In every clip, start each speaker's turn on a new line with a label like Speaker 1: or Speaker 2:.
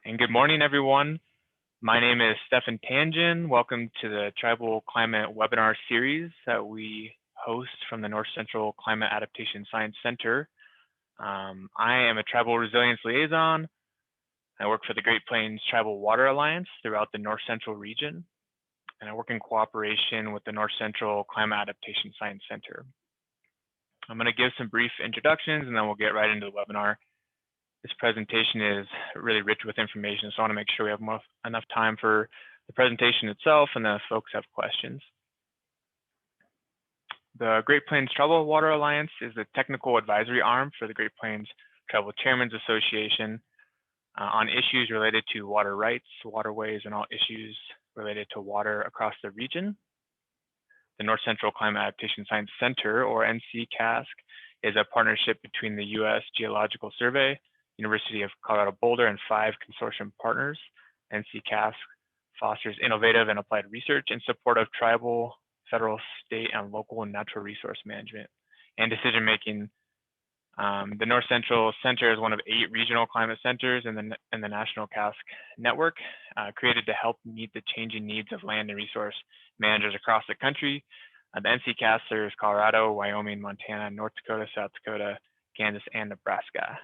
Speaker 1: And good morning, everyone. My name is Stefan Tangin. Welcome to the Tribal Climate Webinar Series that we host from the North Central Climate Adaptation Science Center. I am a Tribal Resilience Liaison. I work for the Great Plains Tribal Water Alliance throughout the North Central region, and I work in cooperation with the North Central Climate Adaptation Science Center. I'm going to give some brief introductions, and then we'll get right into the webinar. This presentation is really rich with information, so I want to make sure we have enough time for the presentation itself and then folks have questions. The Great Plains Tribal Water Alliance is the technical advisory arm for the Great Plains Tribal Chairmen's Association on issues related to water rights, waterways, and all issues related to water across the region. The North Central Climate Adaptation Science Center, or NCCASC, is a partnership between the U.S. Geological Survey, University of Colorado Boulder, and 5 consortium partners. NCCASC fosters innovative and applied research in support of tribal, federal, state, and local natural resource management and decision-making. The North Central Center is one of 8 regional climate centers in the National CASC network, created to help meet the changing needs of land and resource managers across the country. The NCCASC serves Colorado, Wyoming, Montana, North Dakota, South Dakota, Kansas, and Nebraska.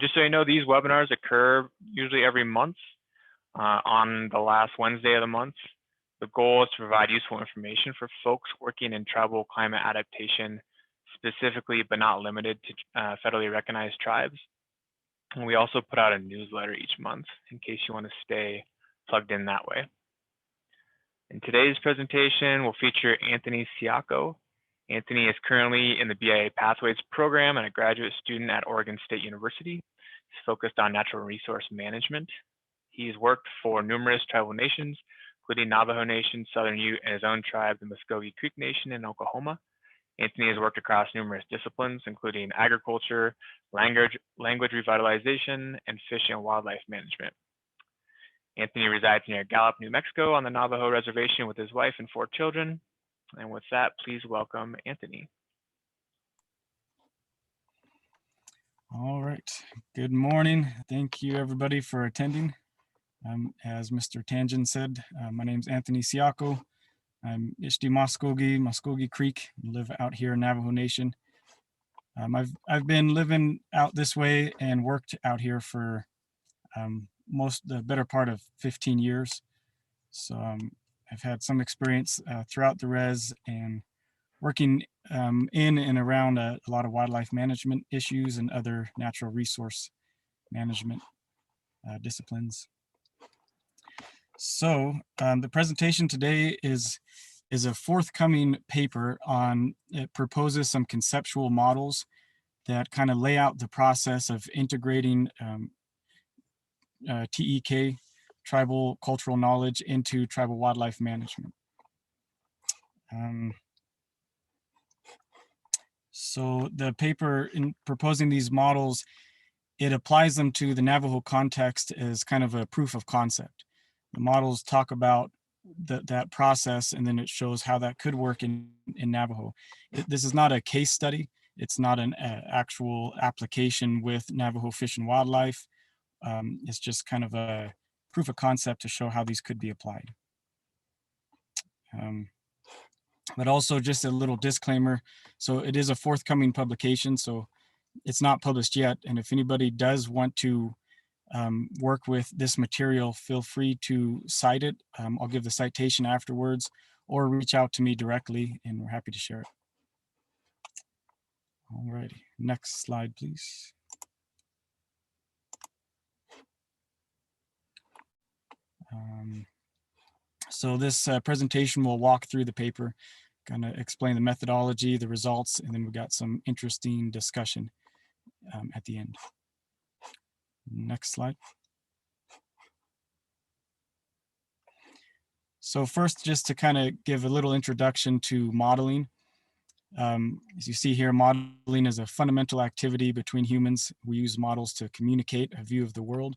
Speaker 1: Just so you know, these webinars occur usually every month on the last Wednesday of the month. The goal is to provide useful information for folks working in tribal climate adaptation, specifically but not limited to federally recognized tribes. And we also put out a newsletter each month in case you want to stay plugged in that way. In today's presentation, we'll feature Anthony Ciocco. Anthony is currently in the BIA Pathways program and a graduate student at Oregon State University. He's focused on natural resource management. He's worked for numerous tribal nations, including Navajo Nation, Southern Ute, and his own tribe, the Muskogee Creek Nation in Oklahoma. Anthony has worked across numerous disciplines, including agriculture, language revitalization, and fish and wildlife management. Anthony resides near Gallup, New Mexico on the Navajo reservation with his wife and 4 children. And with that, please welcome Anthony.
Speaker 2: All right, good morning. Thank you everybody for attending. As Mr. Tangin said, my name is Anthony Ciocco. I'm Ishti Muskogee Creek, live out here in Navajo Nation. I've been living out this way and worked out here for the better part of 15 years. So I've had some experience throughout the res and working in and around a lot of wildlife management issues and other natural resource management disciplines. So the presentation today is a forthcoming paper on, it proposes some conceptual models that kind of lay out the process of integrating TEK, tribal cultural knowledge, into tribal wildlife management. So the paper, in proposing these models, it applies them to the Navajo context as kind of a proof of concept. The models talk about that process, and then it shows how that could work in Navajo. This is not a case study. It's not an actual application with Navajo fish and wildlife. It's just kind of a proof of concept to show how these could be applied. But also just a little disclaimer. So it is a forthcoming publication, so it's not published yet. And if anybody does want to work with this material, feel free to cite it. I'll give the citation afterwards, or reach out to me directly and we're happy to share it. All righty, next slide, please. So this presentation will walk through the paper, kind of explain the methodology, the results, and then we've got some interesting discussion at the end. Next slide. So first, just to kind of give a little introduction to modeling. As you see here, modeling is a fundamental activity between humans. We use models to communicate a view of the world.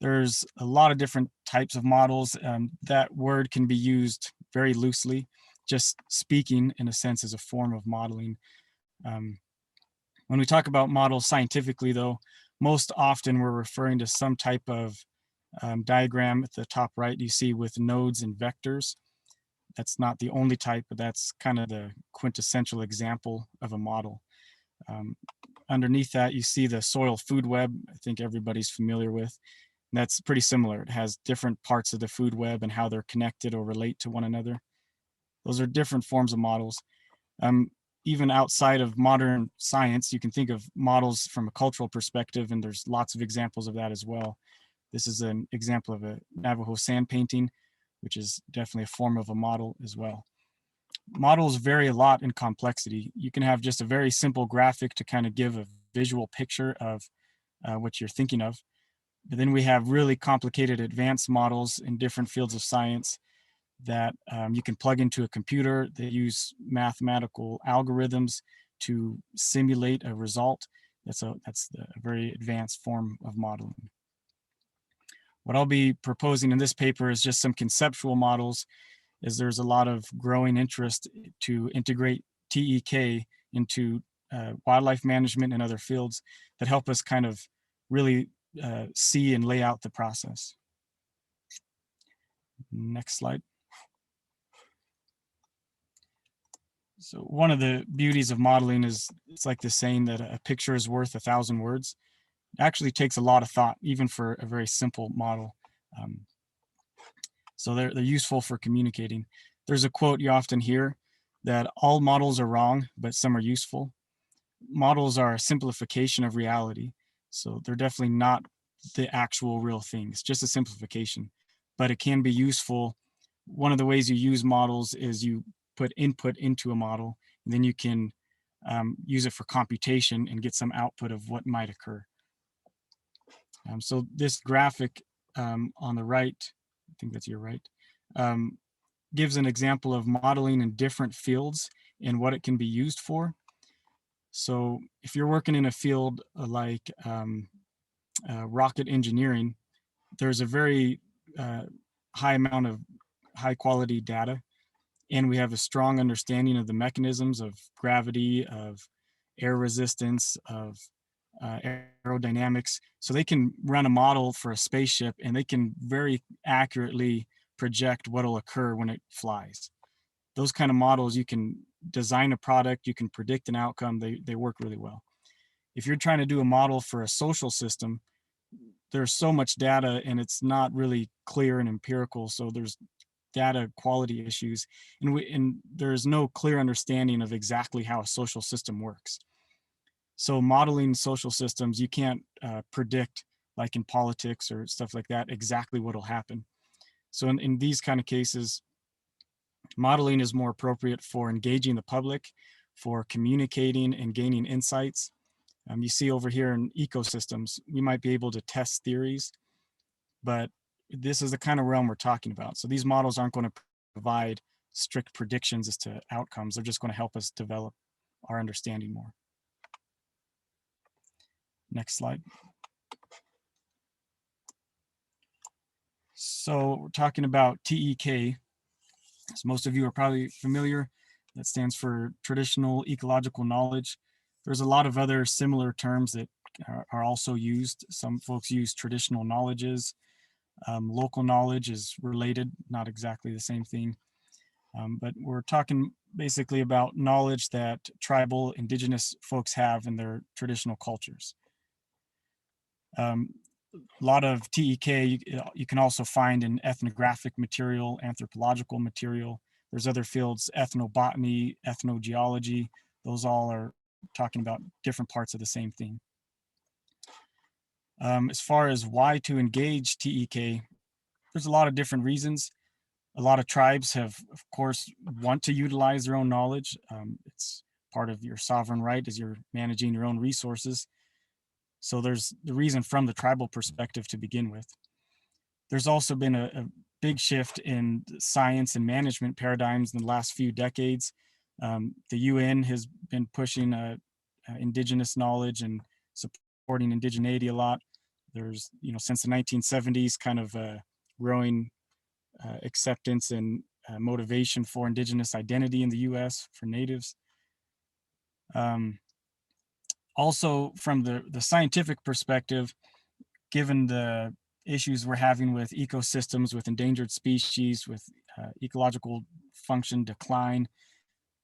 Speaker 2: There's a lot of different types of models. That word can be used very loosely. Just speaking, in a sense, is a form of modeling. When we talk about models scientifically, though, most often we're referring to some type of diagram at the top right you see with nodes and vectors. That's not the only type, but that's kind of the quintessential example of a model. Underneath that, you see the soil food web. I think everybody's familiar with. And that's pretty similar. It has different parts of the food web and how they're connected or relate to one another. Those are different forms of models. Even outside of modern science, you can think of models from a cultural perspective, and there's lots of examples of that as well. This is an example of a Navajo sand painting, which is definitely a form of a model as well. Models vary a lot in complexity. You can have just a very simple graphic to kind of give a visual picture of what you're thinking of. But then we have really complicated advanced models in different fields of science that you can plug into a computer. They use mathematical algorithms to simulate a result. That's a very advanced form of modeling. What I'll be proposing in this paper is just some conceptual models, as there's a lot of growing interest to integrate TEK into wildlife management and other fields that help us kind of really see and lay out the process. Next slide. So one of the beauties of modeling is it's like the saying that a picture is worth 1,000 words. It actually takes a lot of thought, even for a very simple model. So they're useful for communicating. There's a quote you often hear that all models are wrong, but some are useful. Models are a simplification of reality. So they're definitely not the actual real thing. It's just a simplification, but it can be useful. One of the ways you use models is you put input into a model, and then you can use it for computation and get some output of what might occur. So this graphic on the right, I think that's your right, gives an example of modeling in different fields and what it can be used for. So if you're working in a field like rocket engineering, there's a very high amount of high quality data, and we have a strong understanding of the mechanisms of gravity, of air resistance, of aerodynamics. So they can run a model for a spaceship, and they can very accurately project what will occur when it flies. Those kind of models, you can design a product, you can predict an outcome, they work really well. If you're trying to do a model for a social system, there's so much data and it's not really clear and empirical, so there's data quality issues, and there's no clear understanding of exactly how a social system works. So modeling social systems, you can't predict, like in politics or stuff like that, exactly what will happen. So in these kind of cases, modeling is more appropriate for engaging the public, for communicating and gaining insights. You see over here in ecosystems, we might be able to test theories, but this is the kind of realm we're talking about. So these models aren't going to provide strict predictions as to outcomes. They're just going to help us develop our understanding more. Next slide. So we're talking about TEK. As most of you are probably familiar, that stands for Traditional Ecological Knowledge. There's a lot of other similar terms that are also used. Some folks use traditional knowledges. Local knowledge is related, not exactly the same thing. But we're talking basically about knowledge that tribal indigenous folks have in their traditional cultures. A lot of TEK you can also find in ethnographic material, anthropological material. There's other fields, ethnobotany, ethnogeology. Those all are talking about different parts of the same thing. As far as why to engage TEK, there's a lot of different reasons. A lot of tribes have, of course, want to utilize their own knowledge. It's part of your sovereign right as you're managing your own resources. So there's the reason from the tribal perspective to begin with. There's also been a big shift in science and management paradigms in the last few decades. The UN has been pushing indigenous knowledge and supporting indigeneity a lot. There's, since the 1970s, kind of growing acceptance and motivation for indigenous identity in the US for natives. Also, from the scientific perspective, given the issues we're having with ecosystems, with endangered species, with ecological function decline,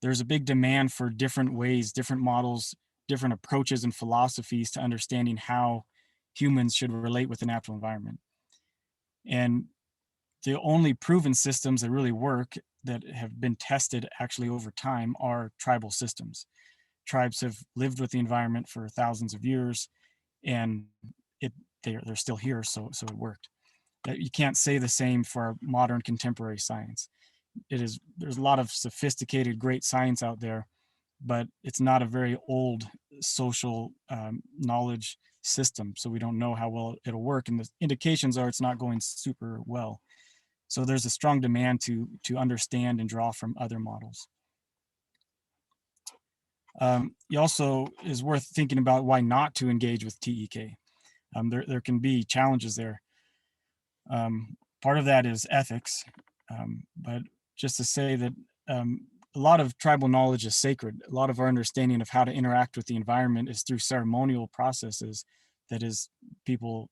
Speaker 2: there's a big demand for different ways, different models, different approaches and philosophies to understanding how humans should relate with the natural environment. And the only proven systems that really work, that have been tested actually over time, are tribal systems. Tribes have lived with the environment for thousands of years, and they're still here, so it worked. You can't say the same for modern contemporary science. There's a lot of sophisticated, great science out there, but it's not a very old social knowledge system, so we don't know how well it'll work, and the indications are it's not going super well. So there's a strong demand to understand and draw from other models. It also is worth thinking about why not to engage with TEK. There can be challenges there. Part of that is ethics, but just to say that a lot of tribal knowledge is sacred. A lot of our understanding of how to interact with the environment is through ceremonial processes that is, people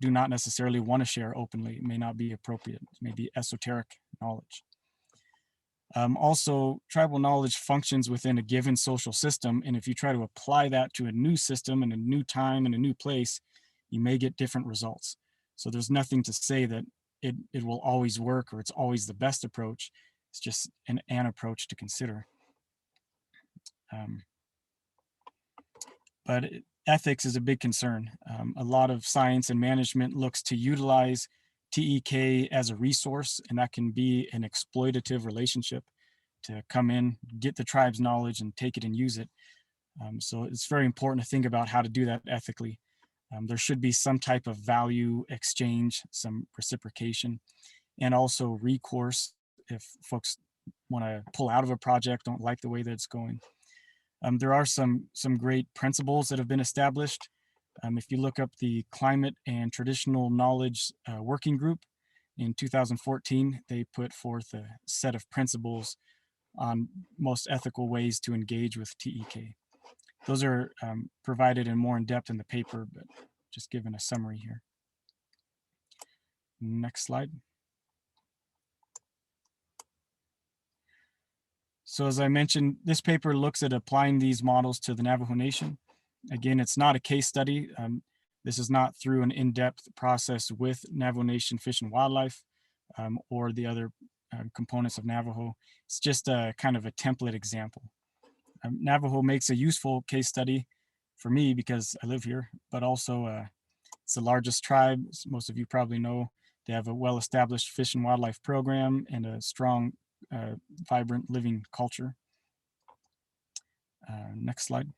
Speaker 2: do not necessarily want to share openly. It may not be appropriate. It may be esoteric knowledge. Also, tribal knowledge functions within a given social system, and if you try to apply that to a new system in a new time in a new place, you may get different results. So there's nothing to say that it will always work or it's always the best approach. It's just an approach to consider. But ethics is a big concern. A lot of science and management looks to utilize TEK as a resource, and that can be an exploitative relationship to come in, get the tribe's knowledge and take it and use it. So it's very important to think about how to do that ethically. There should be some type of value exchange, some reciprocation, and also recourse if folks want to pull out of a project, don't like the way that it's going. There are some great principles that have been established. If you look up the Climate and Traditional Knowledge Working Group in 2014, they put forth a set of principles on most ethical ways to engage with TEK. Those are provided in more in depth in the paper, but just giving a summary here. Next slide. So as I mentioned, this paper looks at applying these models to the Navajo Nation. Again, it's not a case study. This is not through an in-depth process with Navajo Nation Fish and Wildlife or the other components of Navajo. It's just a kind of a template example. Navajo makes a useful case study for me because I live here, but also it's the largest tribe, as most of you probably know. They have a well-established fish and wildlife program and a strong, vibrant living culture. Next slide.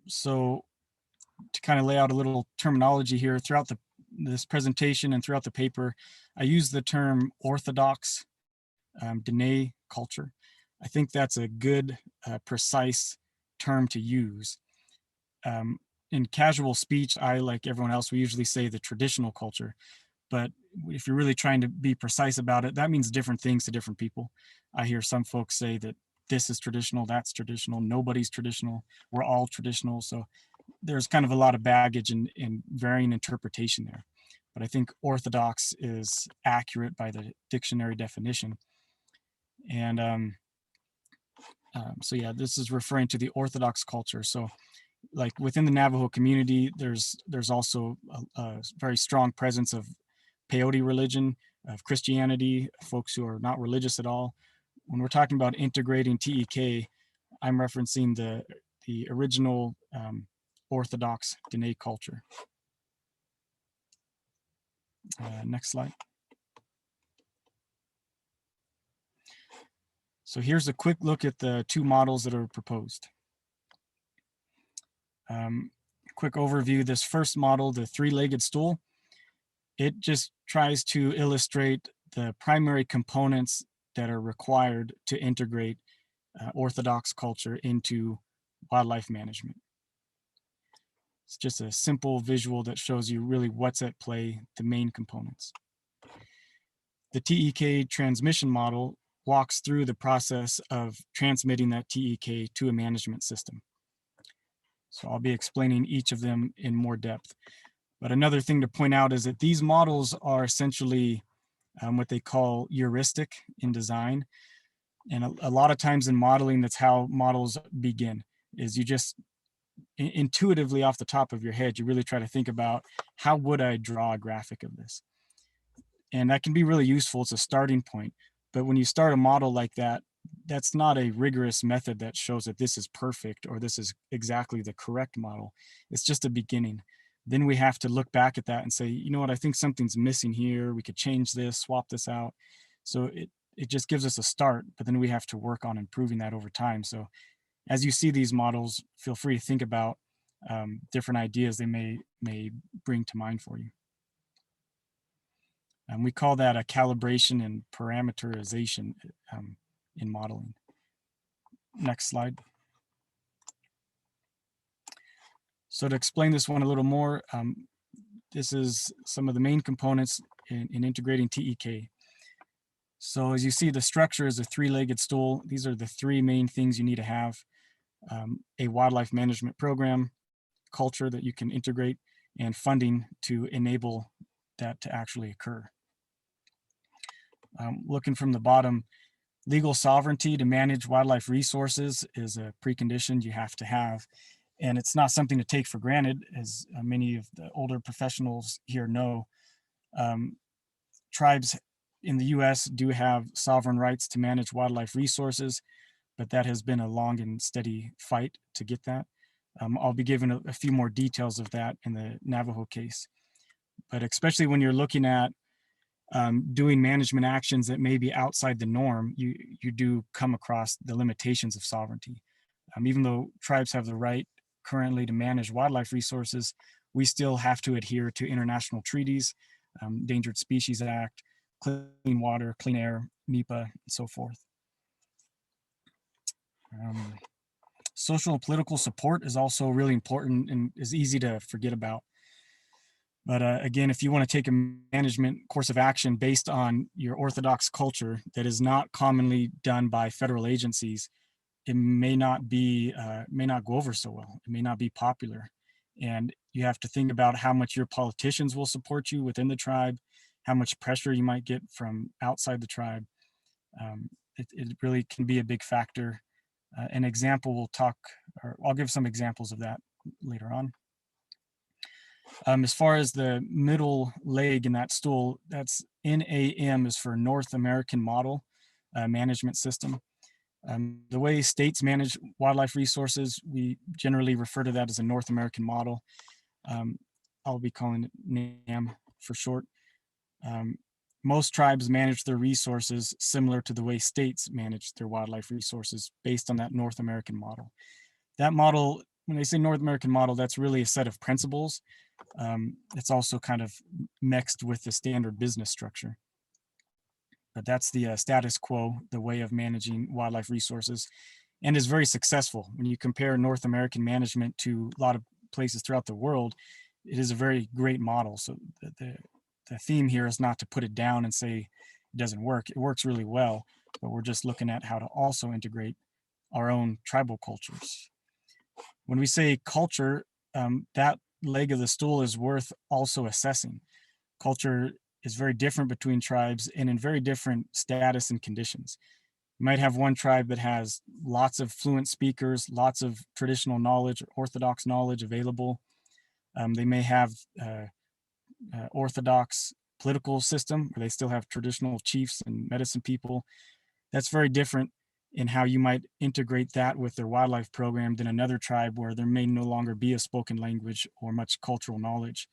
Speaker 2: So to kind of lay out a little terminology here throughout this presentation and throughout the paper, I use the term orthodox Dene culture. I think that's a good, precise term to use. In casual speech, I, like everyone else, we usually say the traditional culture. But if you're really trying to be precise about it, that means different things to different people. I hear some folks say that this is traditional, that's traditional, nobody's traditional, we're all traditional. So there's kind of a lot of baggage and varying interpretation there. But I think orthodox is accurate by the dictionary definition. And so yeah, this is referring to the orthodox culture. So like within the Navajo community, there's also a very strong presence of peyote religion, of Christianity, folks who are not religious at all. When we're talking about integrating TEK, I'm referencing the original Orthodox Dene culture. Next slide. So here's a quick look at the two models that are proposed. Quick overview, this first model, the three-legged stool, it just tries to illustrate the primary components that are required to integrate Orthodox culture into wildlife management. It's just a simple visual that shows you really what's at play, the main components. The TEK transmission model walks through the process of transmitting that TEK to a management system. So I'll be explaining each of them in more depth. But another thing to point out is that these models are essentially what they call heuristic in design. And a lot of times in modeling, that's how models begin, is you just intuitively off the top of your head, you really try to think about, how would I draw a graphic of this? And that can be really useful. It's a starting point. But when you start a model like that, that's not a rigorous method that shows that this is perfect or this is exactly the correct model. It's just a beginning. Then we have to look back at that and say, you know what, I think something's missing here. We could change this, swap this out. So it just gives us a start, but then we have to work on improving that over time. So as you see these models, feel free to think about different ideas they may bring to mind for you. We call that a calibration and parameterization in modeling. Next slide. So to explain this one a little more, this is some of the main components in integrating TEK. So as you see, the structure is a three-legged stool. These are the three main things you need to have. A wildlife management program, culture that you can integrate, and funding to enable that to actually occur. Looking from the bottom, legal sovereignty to manage wildlife resources is a precondition you have to have. And it's not something to take for granted, as many of the older professionals here know. Tribes in the US do have sovereign rights to manage wildlife resources, but that has been a long and steady fight to get that. I'll be giving a few more details of that in the Navajo case. But especially when you're looking at doing management actions that may be outside the norm, you do come across the limitations of sovereignty. Even though tribes have the right currently to manage wildlife resources, we still have to adhere to international treaties, Endangered Species Act, Clean Water, Clean Air, NEPA, and so forth. Social and political support is also really important and is easy to forget about. But again, if you want to take a management course of action based on your orthodox culture that is not commonly done by federal agencies, it may not go over so well. It may not be popular. And you have to think about how much your politicians will support you within the tribe, how much pressure you might get from outside the tribe. It really can be a big factor. An example I'll give some examples of that later on. As far as the middle leg in that stool, that's NAM is for North American Model Management System. The way states manage wildlife resources, we generally refer to that as a North American model. I'll be calling it NAM for short. Most tribes manage their resources similar to the way states manage their wildlife resources based on that North American model. That model, when they say North American model, that's really a set of principles. It's also kind of mixed with the standard business structure. But that's the status quo, the way of managing wildlife resources, and is very successful. When you compare North American management to a lot of places throughout the world, it is a very great model. So the theme here is not to put it down and say it doesn't work. It works really well, but we're just looking at how to also integrate our own tribal cultures. When we say culture, that leg of the stool is worth also assessing. Culture is very different between tribes and in very different status and conditions. You might have one tribe that has lots of fluent speakers, lots of traditional knowledge, orthodox knowledge available. They may have orthodox political system where they still have traditional chiefs and medicine people. That's very different in how you might integrate that with their wildlife program than another tribe where there may no longer be a spoken language or much cultural knowledge.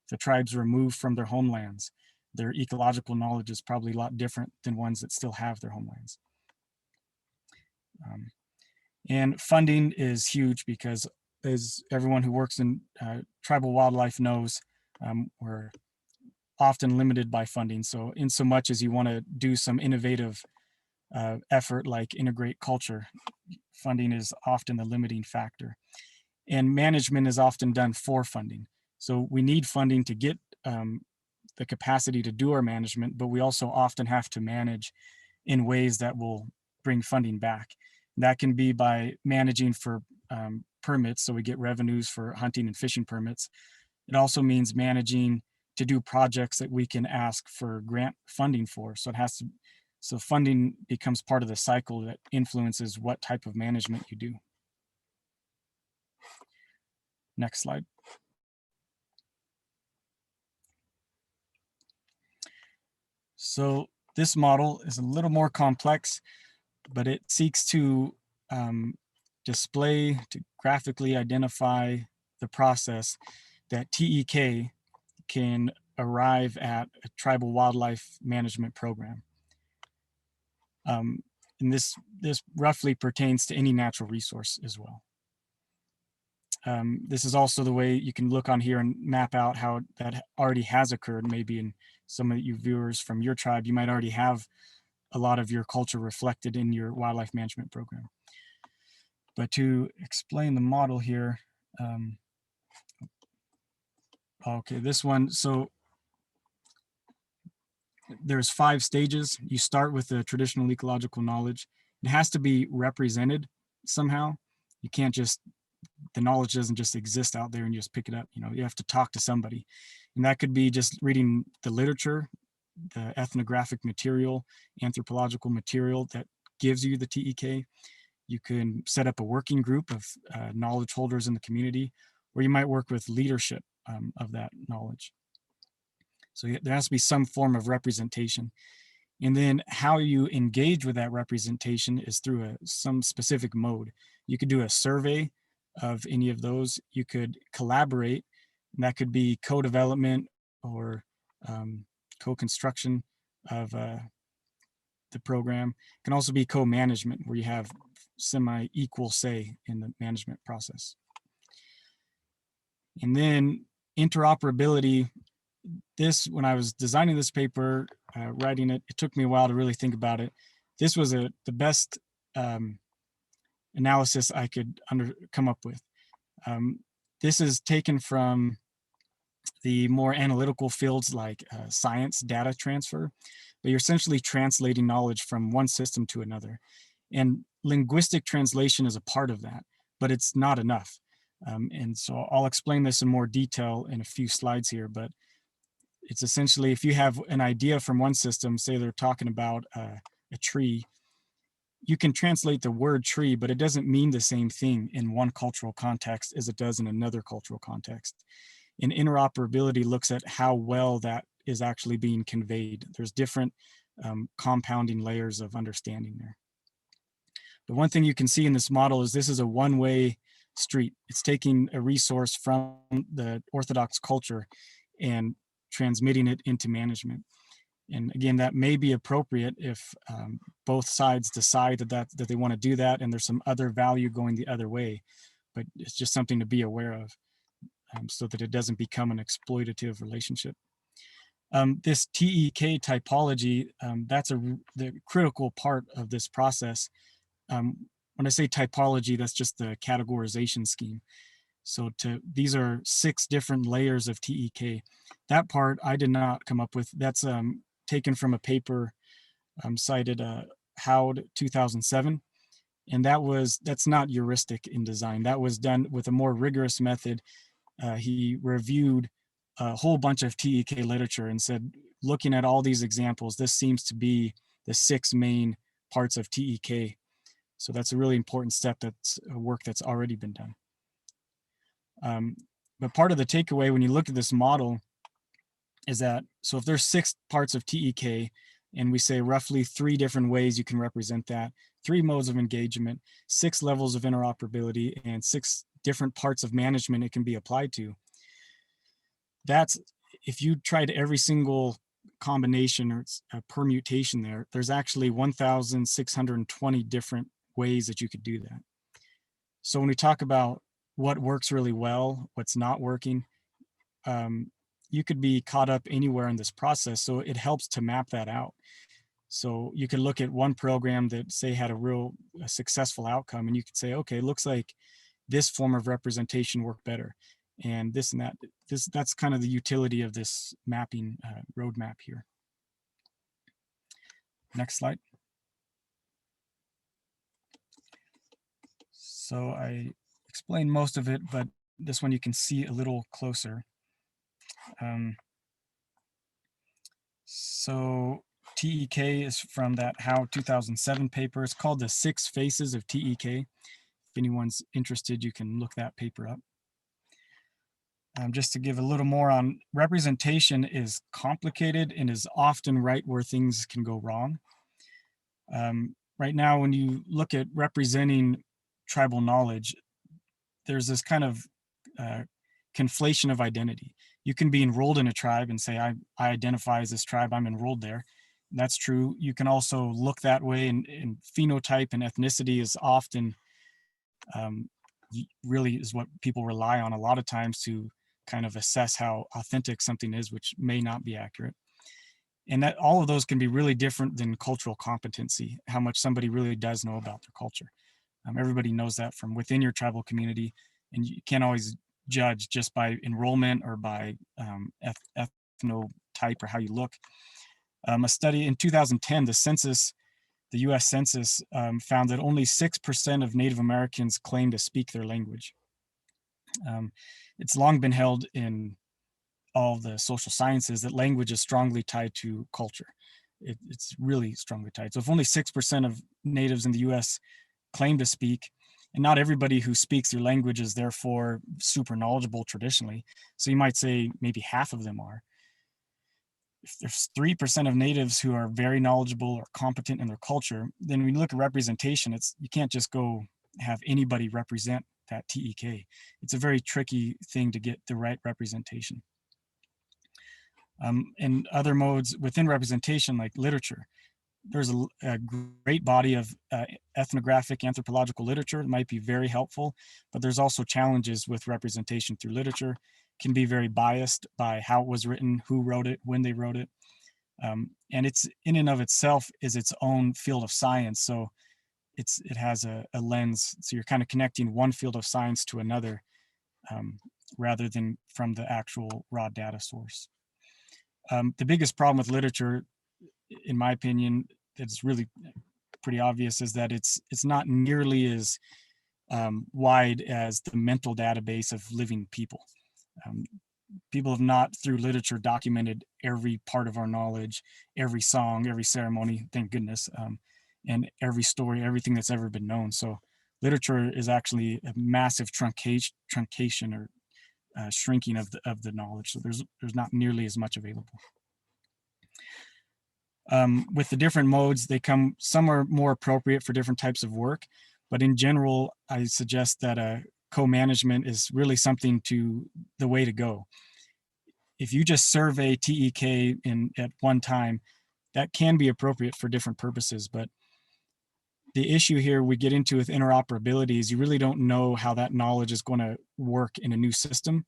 Speaker 2: The tribes removed from their homelands, their ecological knowledge is probably a lot different than ones that still have their homelands. And funding is huge because, as everyone who works in tribal wildlife knows, we're often limited by funding. So in so much as you want to do some innovative effort like integrate culture, funding is often the limiting factor. And management is often done for funding. So we need funding to get the capacity to do our management, but we also often have to manage in ways that will bring funding back. And that can be by managing for permits, so we get revenues for hunting and fishing permits. It also means managing to do projects that we can ask for grant funding for. So funding becomes part of the cycle that influences what type of management you do. Next slide. So this model is a little more complex, but it seeks to display, to graphically identify the process that TEK can arrive at a tribal wildlife management program. And this roughly pertains to any natural resource as well. This is also the way you can look on here and map out how that already has occurred. Maybe in some of you viewers from your tribe, you might already have a lot of your culture reflected in your wildlife management program. But to explain the model here, okay, this one, so there's 5 stages. You start with the traditional ecological knowledge. It has to be represented somehow. You can't just, the knowledge doesn't just exist out there and you just pick it up. You know, you have to talk to somebody. And that could be just reading the literature, the ethnographic material, anthropological material that gives you the TEK. You can set up a working group of knowledge holders in the community, or you might work with leadership of that knowledge. So there has to be some form of representation. And then how you engage with that representation is through some specific mode. You could do a survey of any of those. You could collaborate, and that could be co-development or co-construction of the program. It can also be co-management, where you have semi-equal say in the management process. And then interoperability. This, when I was designing this paper, writing it, it took me a while to really think about it. This was the best analysis I could come up with. This is taken from the more analytical fields like science data transfer, but you're essentially translating knowledge from one system to another. And linguistic translation is a part of that, but it's not enough. And so I'll explain this in more detail in a few slides here, but it's essentially, if you have an idea from one system, say they're talking about a tree, you can translate the word tree, but it doesn't mean the same thing in one cultural context as it does in another cultural context. And interoperability looks at how well that is actually being conveyed. There's different compounding layers of understanding there. But one thing you can see in this model is this is a one-way street. It's taking a resource from the Orthodox culture and transmitting it into management. And again, that may be appropriate if both sides decide that they want to do that, and there's some other value going the other way. But it's just something to be aware of so that it doesn't become an exploitative relationship. This TEK typology, that's the critical part of this process. When I say typology, that's just the categorization scheme. So these are 6 different layers of TEK. That part I did not come up with. That's taken from a paper cited Howd 2007. And that's not heuristic in design. That was done with a more rigorous method. He reviewed a whole bunch of TEK literature and said, looking at all these examples, this seems to be the 6 main parts of TEK. So that's a really important step. That's a work that's already been done. But part of the takeaway when you look at this model is that, so if there's 6 parts of TEK, and we say roughly 3 different ways you can represent that, 3 modes of engagement, 6 levels of interoperability, and 6 different parts of management it can be applied to. That's, if you tried every single combination or a permutation there's actually 1,620 different ways that you could do that. So when we talk about what works really well, what's not working, you could be caught up anywhere in this process. So it helps to map that out. So you could look at one program that, say, had a successful outcome, and you could say, okay, looks like this form of representation worked better, and this and that. That's kind of the utility of this mapping roadmap here. Next slide. So I explained most of it, but this one you can see a little closer. So TEK is from that How 2007 paper. It's called The 6 Faces of TEK. If anyone's interested, you can look that paper up. Just to give a little more on representation is complicated and is often right where things can go wrong. Right now, when you look at representing tribal knowledge, there's this kind of conflation of identity. You can be enrolled in a tribe and say, I identify as this tribe, I'm enrolled there. And that's true. You can also look that way, and phenotype and ethnicity is often really is what people rely on a lot of times to kind of assess how authentic something is, which may not be accurate. And that all of those can be really different than cultural competency, how much somebody really does know about their culture. Everybody knows that from within your tribal community, and you can't always judge just by enrollment or by ethnotype or how you look. A study in 2010, the US Census found that only 6% of Native Americans claim to speak their language. It's long been held in all the social sciences that language is strongly tied to culture. It's really strongly tied. So if only 6% of natives in the US claim to speak, and not everybody who speaks your language is therefore super knowledgeable traditionally. So you might say maybe half of them are. If there's 3% of natives who are very knowledgeable or competent in their culture, then when you look at representation, you can't just go have anybody represent that TEK. It's a very tricky thing to get the right representation. And other modes within representation, like literature, there's a great body of ethnographic anthropological literature that might be very helpful, but there's also challenges with representation through literature. It can be very biased by how it was written, who wrote it, when they wrote it. And it's in and of itself is its own field of science. So it has a lens. So you're kind of connecting one field of science to another rather than from the actual raw data source. The biggest problem with literature, in my opinion, that's really pretty obvious, is that it's not nearly as wide as the mental database of living people. People have not, through literature, documented every part of our knowledge, every song, every ceremony, thank goodness, and every story, everything that's ever been known. So literature is actually a massive truncation or shrinking of the knowledge. So there's not nearly as much available. With the different modes, some are more appropriate for different types of work, but in general, I suggest that co-management is really the way to go. If you just survey TEK at one time, that can be appropriate for different purposes, but the issue here we get into with interoperability is you really don't know how that knowledge is going to work in a new system,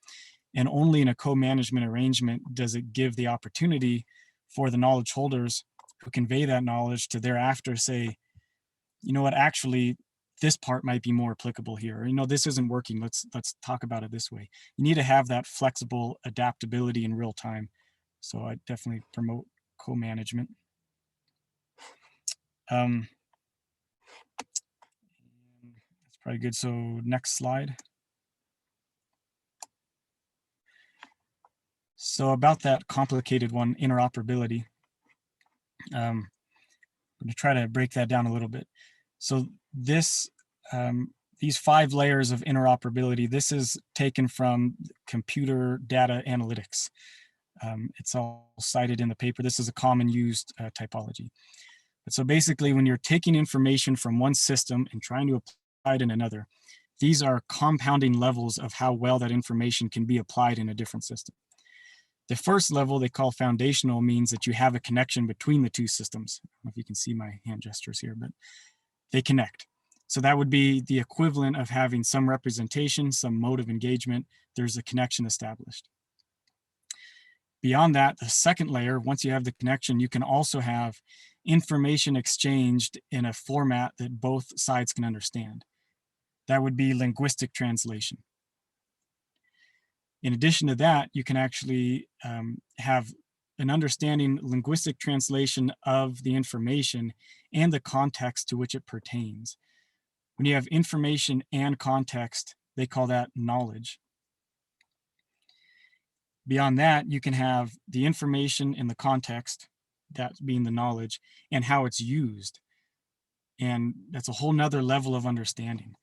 Speaker 2: and only in a co-management arrangement does it give the opportunity for the knowledge holders who convey that knowledge to thereafter say, you know what, actually, this part might be more applicable here. Or, you know, this isn't working. Let's talk about it this way. You need to have that flexible adaptability in real time. So I definitely promote co-management. That's probably good. So next slide. So about that complicated one, interoperability. I'm going to try to break that down a little bit. So these 5 layers of interoperability, this is taken from computer data analytics. It's all cited in the paper. This is a common used typology. But so basically, when you're taking information from one system and trying to apply it in another, these are compounding levels of how well that information can be applied in a different system. The first level they call foundational means that you have a connection between the two systems. I don't know if you can see my hand gestures here, but they connect. So that would be the equivalent of having some representation, some mode of engagement. There's a connection established. Beyond that, the second layer, once you have the connection, you can also have information exchanged in a format that both sides can understand. That would be linguistic translation. In addition to that, you can actually have an understanding linguistic translation of the information and the context to which it pertains. When you have information and context, they call that knowledge. Beyond that, you can have the information and the context, that being the knowledge, and how it's used. And that's a whole nother level of understanding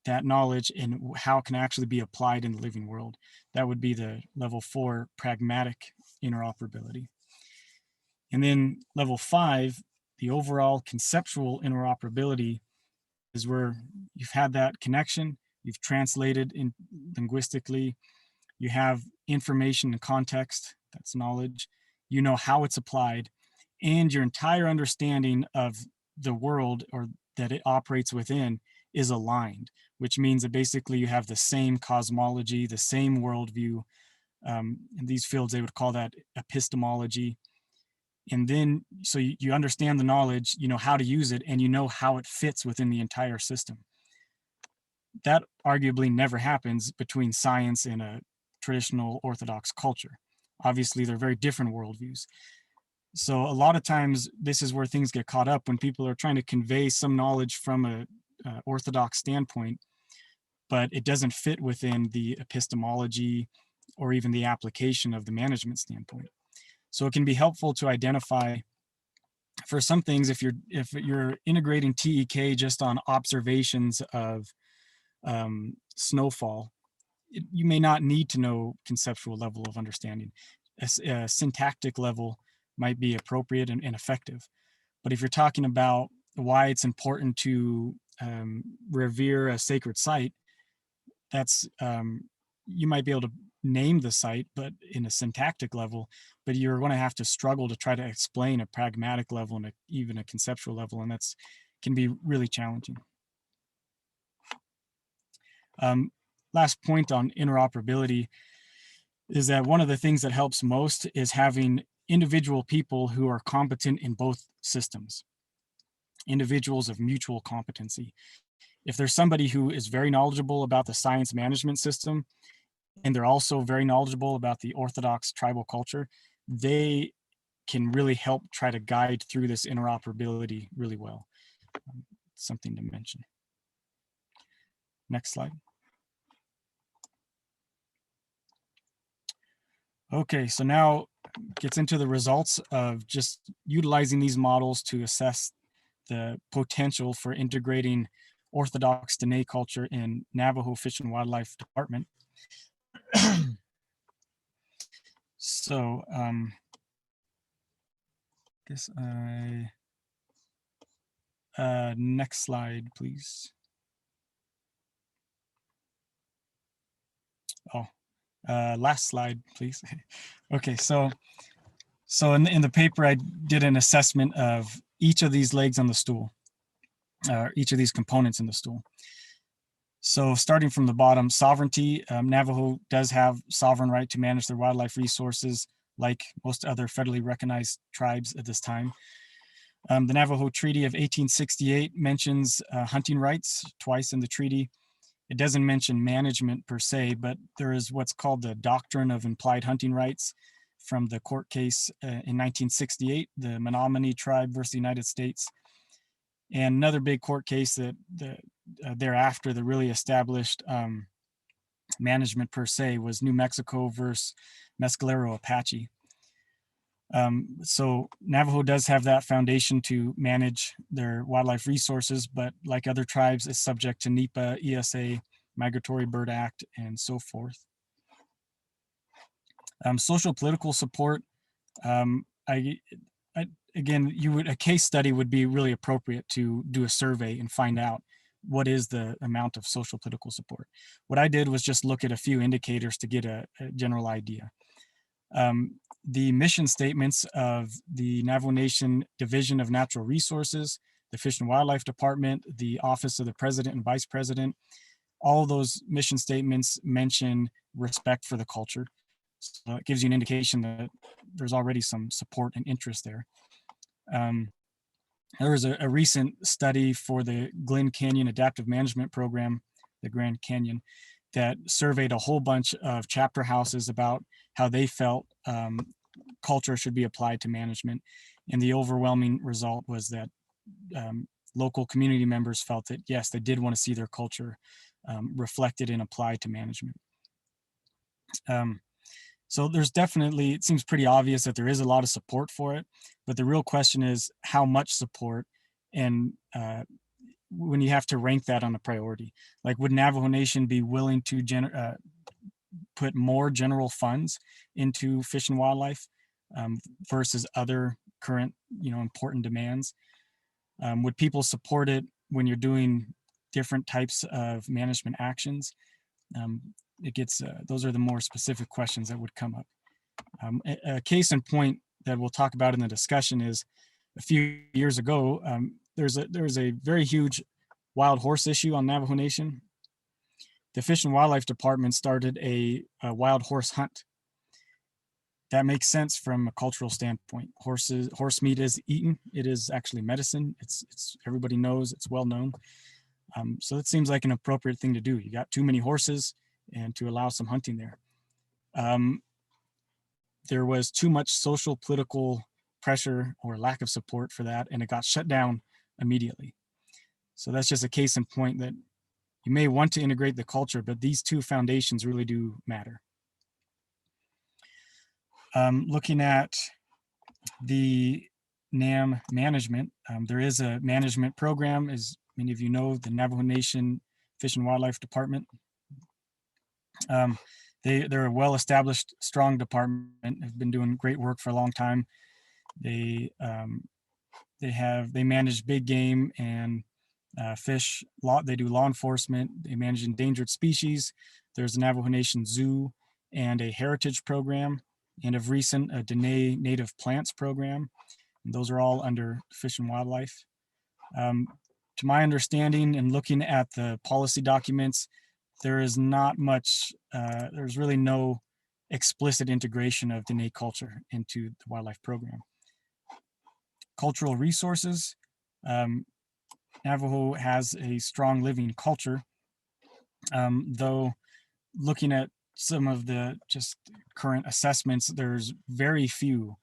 Speaker 2: that knowledge and how it can actually be applied in the living world. That would be the level 4 pragmatic interoperability. And then level 5, the overall conceptual interoperability, is where you've had that connection, you've translated in linguistically, you have information and context, that's knowledge, you know how it's applied, and your entire understanding of the world or that it operates within is aligned, which means that basically you have the same cosmology, the same worldview. In these fields, they would call that epistemology. And then, so you understand the knowledge, you know how to use it, and you know how it fits within the entire system. That arguably never happens between science and a traditional Orthodox culture. Obviously, they're very different worldviews. So a lot of times, this is where things get caught up when people are trying to convey some knowledge from a Orthodox standpoint, but it doesn't fit within the epistemology or even the application of the management standpoint. So it can be helpful to identify for some things, if you're integrating TEK just on observations of snowfall, you may not need to know conceptual level of understanding. A syntactic level might be appropriate and effective. But if you're talking about why it's important to revere a sacred site, that's you might be able to name the site, but in a syntactic level, but you're going to have to struggle to try to explain a pragmatic level and even a conceptual level, and that's can be really challenging. Last point on interoperability is that one of the things that helps most is having individual people who are competent in both systems, individuals of mutual competency. If there's somebody who is very knowledgeable about the science management system, and they're also very knowledgeable about the Orthodox tribal culture, they can really help try to guide through this interoperability really well. Something to mention. Next slide. Okay, so now gets into the results of just utilizing these models to assess the potential for integrating Orthodox Dene culture in Navajo Fish and Wildlife Department. So, guess next slide, please. Oh, last slide, please. Okay, so in the paper, I did an assessment of each of these legs on the stool, each of these components in the stool. So starting from the bottom, sovereignty, Navajo does have sovereign right to manage their wildlife resources like most other federally recognized tribes at this time. The Navajo Treaty of 1868 mentions hunting rights twice in the treaty. It doesn't mention management per se, but there is what's called the doctrine of implied hunting rights from the court case in 1968, the Menominee tribe versus the United States. And another big court case that thereafter that really established management per se was New Mexico versus Mescalero Apache. So Navajo does have that foundation to manage their wildlife resources, but like other tribes is subject to NEPA, ESA, Migratory Bird Act, and so forth. Social political support. Again, a case study would be really appropriate to do a survey and find out what is the amount of social political support. What I did was just look at a few indicators to get a general idea. The mission statements of the Navajo Nation Division of Natural Resources, the Fish and Wildlife Department, the Office of the President and Vice President, all of those mission statements mention respect for the culture. So it gives you an indication that there's already some support and interest there. There was a recent study for the Glen Canyon Adaptive Management Program, the Grand Canyon, that surveyed a whole bunch of chapter houses about how they felt culture should be applied to management. And the overwhelming result was that local community members felt that, yes, they did want to see their culture reflected and applied to management. So there's definitely, it seems pretty obvious that there is a lot of support for it, but the real question is how much support, and when you have to rank that on a priority. Like, would Navajo Nation be willing to put more general funds into fish and wildlife versus other current, important demands? Would people support it when you're doing different types of management actions? Those are the more specific questions that would come up. A case in point that we'll talk about in the discussion is a few years ago, there was a very huge wild horse issue on Navajo Nation. The Fish and Wildlife Department started a wild horse hunt. That makes sense from a cultural standpoint. Horse meat is eaten. It is actually medicine. It's everybody knows, it's well known. So it seems like an appropriate thing to do. You got too many horses, and to allow some hunting there. There was too much social political pressure or lack of support for that, and it got shut down immediately. So that's just a case in point that you may want to integrate the culture, but these two foundations really do matter. Looking at the NAM management, there is a management program, as many of you know, the Navajo Nation Fish and Wildlife Department. They're a well-established, strong department, have been doing great work for a long time. They manage big game and fish. They do law enforcement. They manage endangered species. There's a Navajo Nation Zoo and a heritage program, and of recent, a Dene native plants program. And those are all under Fish and Wildlife. To my understanding and looking at the policy documents, there is not much, there's really no explicit integration of Dene culture into the wildlife program. Cultural resources, Navajo has a strong living culture, though looking at some of the just current assessments, there's very few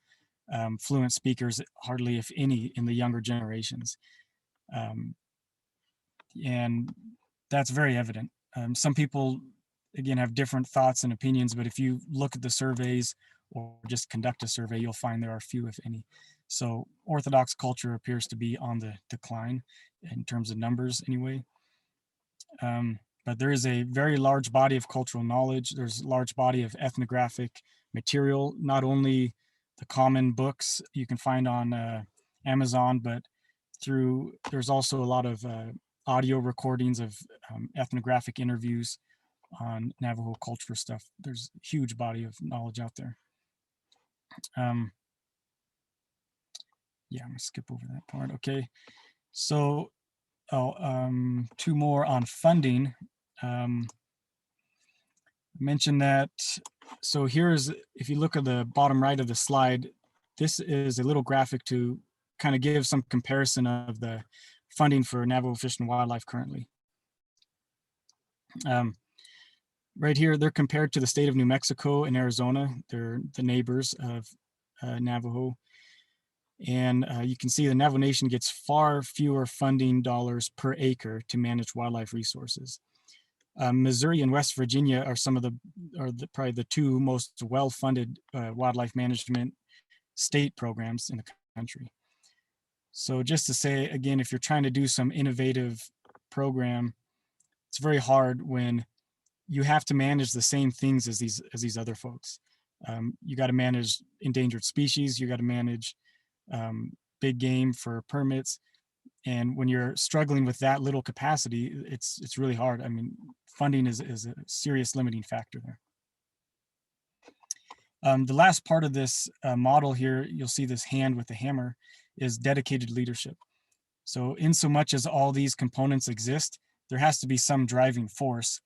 Speaker 2: fluent speakers, hardly if any, in the younger generations. And that's very evident. Some people, again, have different thoughts and opinions, but if you look at the surveys or just conduct a survey, you'll find there are few, if any. So Orthodox culture appears to be on the decline in terms of numbers anyway. But there is a very large body of cultural knowledge. There's a large body of ethnographic material, not only the common books you can find on Amazon, but there's also a lot of audio recordings of ethnographic interviews on Navajo culture stuff. There's a huge body of knowledge out there. Yeah, I'm gonna skip over that part. Okay, so two more on funding. Mention that, so here's, if you look at the bottom right of the slide, this is a little graphic to kind of give some comparison of the funding for Navajo Fish and Wildlife currently. Right here, they're compared to the state of New Mexico and Arizona. They're the neighbors of Navajo. And you can see the Navajo Nation gets far fewer funding dollars per acre to manage wildlife resources. Missouri and West Virginia are probably the two most well-funded wildlife management state programs in the country. So just to say, again, if you're trying to do some innovative program, it's very hard when you have to manage the same things as these other folks. You got to manage endangered species, you got to manage big game for permits. And when you're struggling with that little capacity, it's really hard. I mean, funding is a serious limiting factor there. The last part of this model here, you'll see this hand with the hammer, is dedicated leadership. So in so much as all these components exist, there has to be some driving force,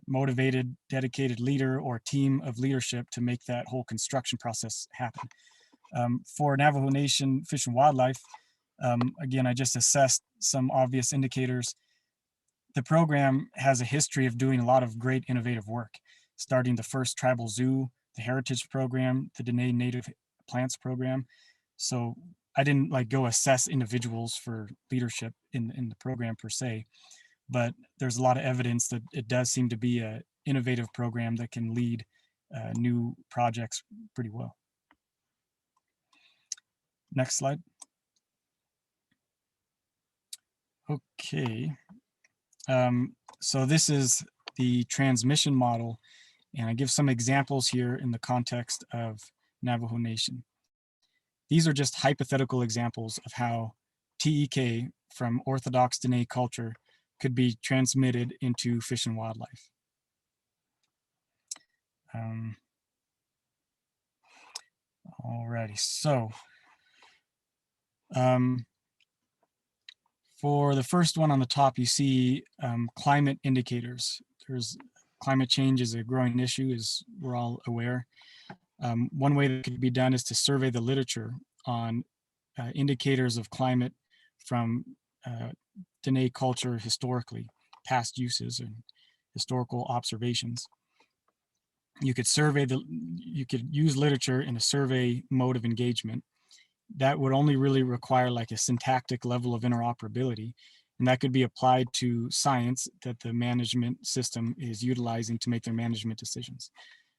Speaker 2: motivated, dedicated leader or team of leadership to make that whole construction process happen. For Navajo Nation Fish and Wildlife, again, I just assessed some obvious indicators. The program has a history of doing a lot of great innovative work, starting the first tribal zoo, the heritage program, the Dene native plants program. So I didn't like go assess individuals for leadership in the program per se, but there's a lot of evidence that it does seem to be a innovative program that can lead new projects pretty well. Next slide. Okay, so this is the transmission model, and I give some examples here in the context of Navajo Nation. These are just hypothetical examples of how TEK from Orthodox Dene culture could be transmitted into fish and wildlife. Alrighty, so for the first one on the top, you see climate indicators. Climate change is a growing issue, as we're all aware. One way that could be done is to survey the literature on indicators of climate from Dene culture historically, past uses and historical observations. You could use literature in a survey mode of engagement. That would only really require like a syntactic level of interoperability, and that could be applied to science that the management system is utilizing to make their management decisions.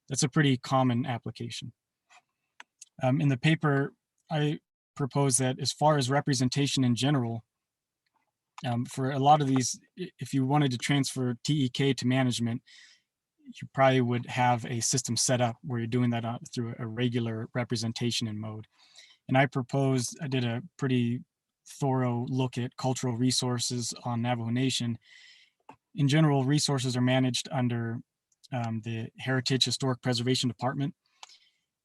Speaker 2: That's a pretty common application. In the paper, I propose that as far as representation in general, for a lot of these, if you wanted to transfer TEK to management, you probably would have a system set up where you're doing that through a regular representation in mode. And I did a pretty thorough look at cultural resources on Navajo Nation. In general, resources are managed under the Heritage Historic Preservation Department,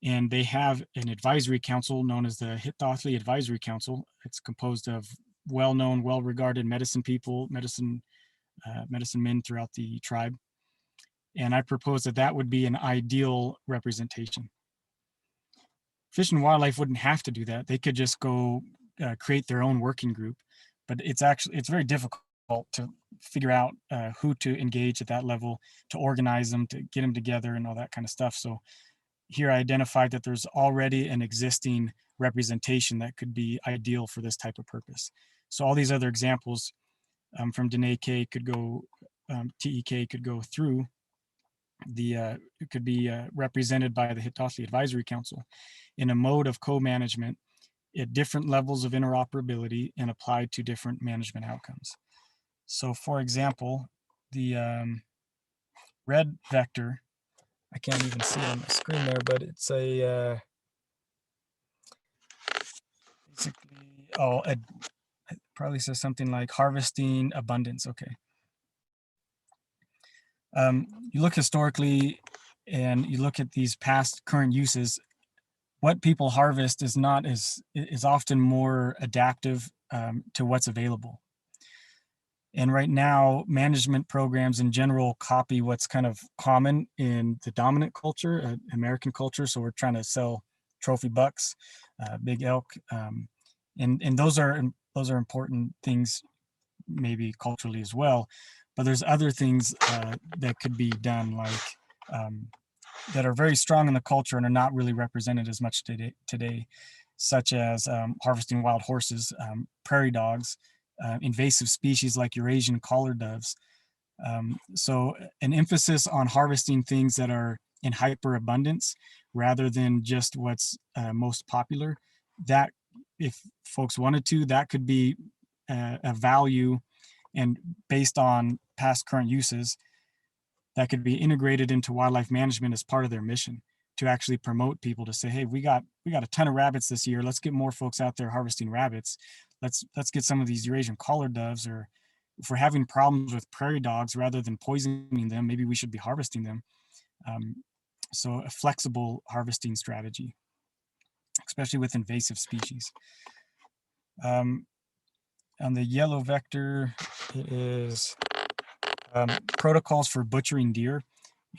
Speaker 2: and they have an advisory council known as the Hittotli Advisory Council. It's composed of well-known, well-regarded medicine people, medicine men throughout the tribe. And I propose that that would be an ideal representation. Fish and Wildlife wouldn't have to do that. They could just go create their own working group, but it's very difficult to figure out who to engage at that level, to organize them, to get them together and all that kind of stuff. So here I identified that there's already an existing representation that could be ideal for this type of purpose. So all these other examples from Dene K could go, TEK could go through it could be represented by the Hittotli Advisory Council in a mode of co-management at different levels of interoperability and applied to different management outcomes. So for example, the red vector, I can't even see it on my screen there, but it's a basically, it probably says something like harvesting abundance. Okay. You look historically and you look at these past current uses, what people harvest is often more adaptive to what's available. And right now, management programs in general copy what's kind of common in the dominant culture, American culture. So we're trying to sell trophy bucks, big elk, and those are important things, maybe culturally as well. But there's other things that could be done, like that are very strong in the culture and are not really represented as much today, such as harvesting wild horses, prairie dogs, invasive species like Eurasian collared doves. So an emphasis on harvesting things that are in hyperabundance rather than just what's most popular, that if folks wanted to, that could be a value, and based on past current uses, that could be integrated into wildlife management as part of their mission to actually promote people to say, hey, we got a ton of rabbits this year. Let's get more folks out there harvesting rabbits. Let's get some of these Eurasian collared doves, or if we're having problems with prairie dogs, rather than poisoning them, maybe we should be harvesting them. So a flexible harvesting strategy, especially with invasive species. On the yellow vector, it is protocols for butchering deer.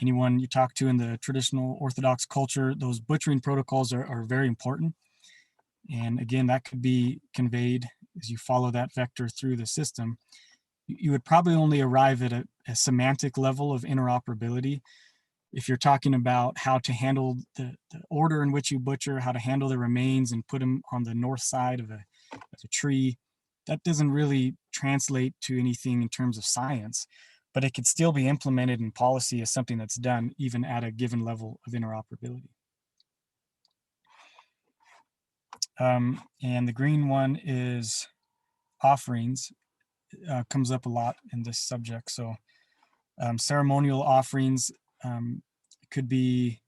Speaker 2: Anyone you talk to in the traditional Orthodox culture, those butchering protocols are very important. And again, that could be conveyed as you follow that vector through the system. You would probably only arrive at a semantic level of interoperability if you're talking about how to handle the order in which you butcher, how to handle the remains and put them on the north side of a tree, that doesn't really translate to anything in terms of science, but it could still be implemented in policy as something that's done even at a given level of interoperability. And the green one is offerings. Comes up a lot in this subject. So ceremonial offerings could be